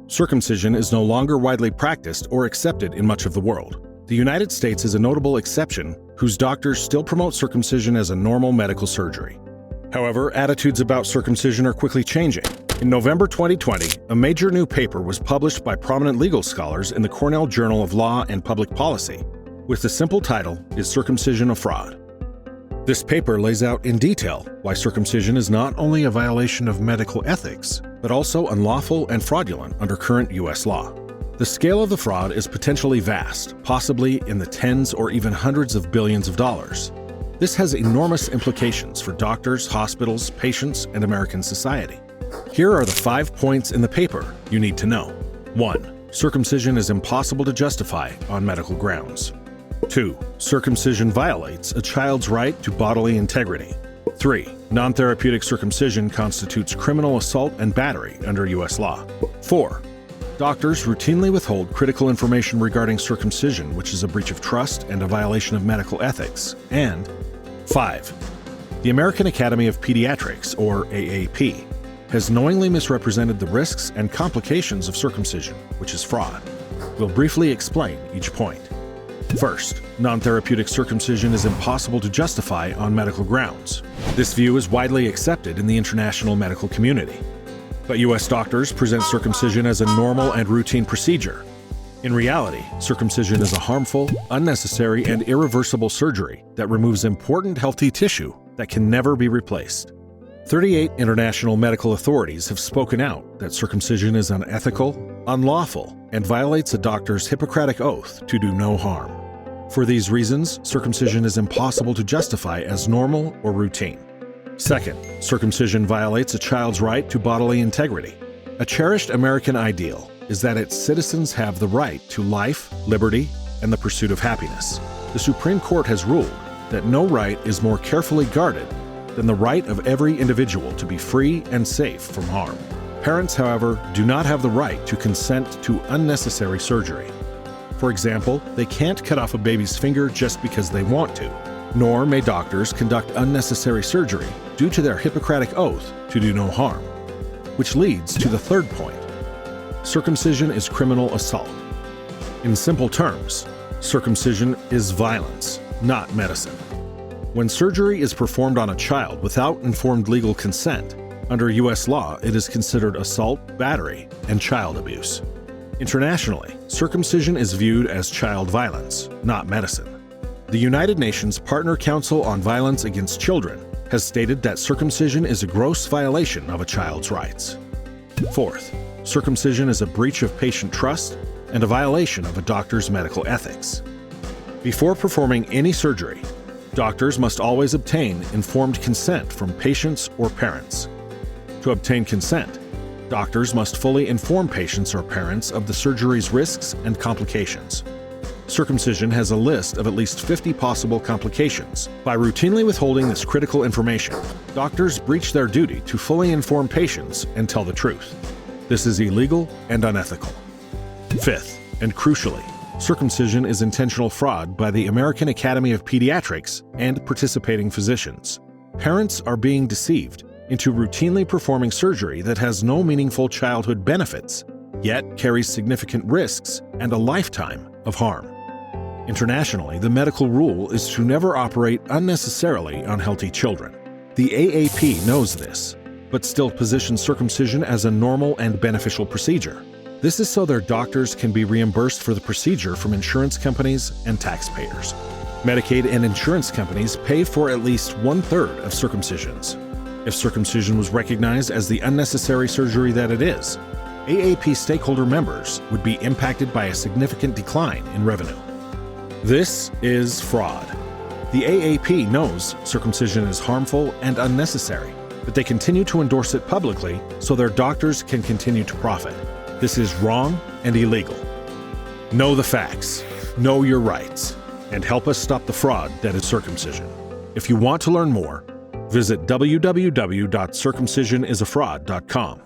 Circumcision is no longer widely practiced or accepted in much of the world. The United States is a notable exception, whose doctors still promote circumcision as a normal medical surgery. However, attitudes about circumcision are quickly changing. In November 2020, a major new paper was published by prominent legal scholars in the Cornell Journal of Law and Public Policy, with the simple title, "Is Circumcision a Fraud?" This paper lays out in detail why circumcision is not only a violation of medical ethics, but also unlawful and fraudulent under current U.S. law. The scale of the fraud is potentially vast, possibly in the tens or even hundreds of billions of dollars. This has enormous implications for doctors, hospitals, patients, and American society. Here are the 5 points in the paper you need to know. 1. Circumcision is impossible to justify on medical grounds. 2. Circumcision violates a child's right to bodily integrity. 3. Nontherapeutic circumcision constitutes criminal assault and battery under U.S. law. 4. Doctors routinely withhold critical information regarding circumcision, which is a breach of trust and a violation of medical ethics. And 5. The American Academy of Pediatrics, or AAP, has knowingly misrepresented the risks and complications of circumcision, which is fraud. We'll briefly explain each point. First, non-therapeutic circumcision is impossible to justify on medical grounds. This view is widely accepted in the international medical community. But U.S. doctors present circumcision as a normal and routine procedure. In reality, circumcision is a harmful, unnecessary, and irreversible surgery that removes important healthy tissue that can never be replaced. 38 international medical authorities have spoken out that circumcision is unethical, unlawful, and violates a doctor's Hippocratic oath to do no harm. For these reasons, circumcision is impossible to justify as normal or routine. Second, circumcision violates a child's right to bodily integrity. A cherished American ideal is that its citizens have the right to life, liberty, and the pursuit of happiness. The Supreme Court has ruled that no right is more carefully guarded than the right of every individual to be free and safe from harm. Parents, however, do not have the right to consent to unnecessary surgery. For example, they can't cut off a baby's finger just because they want to, nor may doctors conduct unnecessary surgery due to their Hippocratic oath to do no harm. Which leads to the third point. Circumcision is criminal assault. In simple terms, circumcision is violence, not medicine. When surgery is performed on a child without informed legal consent, under U.S. law, it is considered assault, battery, and child abuse. Internationally, circumcision is viewed as child violence, not medicine. The United Nations Partner Council on Violence Against Children has stated that circumcision is a gross violation of a child's rights. Fourth, circumcision is a breach of patient trust and a violation of a doctor's medical ethics. Before performing any surgery, doctors must always obtain informed consent from patients or parents. To obtain consent, doctors must fully inform patients or parents of the surgery's risks and complications. Circumcision has a list of at least 50 possible complications. By routinely withholding this critical information, doctors breach their duty to fully inform patients and tell the truth. This is illegal and unethical. Fifth, and crucially, circumcision is intentional fraud by the American Academy of Pediatrics and participating physicians. Parents are being deceived into routinely performing surgery that has no meaningful childhood benefits, yet carries significant risks and a lifetime of harm. Internationally, the medical rule is to never operate unnecessarily on healthy children. The AAP knows this, but still positions circumcision as a normal and beneficial procedure. This is so their doctors can be reimbursed for the procedure from insurance companies and taxpayers. Medicaid and insurance companies pay for at least 1/3 of circumcisions. If circumcision was recognized as the unnecessary surgery that it is, AAP stakeholder members would be impacted by a significant decline in revenue. This is fraud. The AAP knows circumcision is harmful and unnecessary, but they continue to endorse it publicly so their doctors can continue to profit. This is wrong and illegal. Know the facts, know your rights, and help us stop the fraud that is circumcision. If you want to learn more, visit www.circumcisionisafraud.com.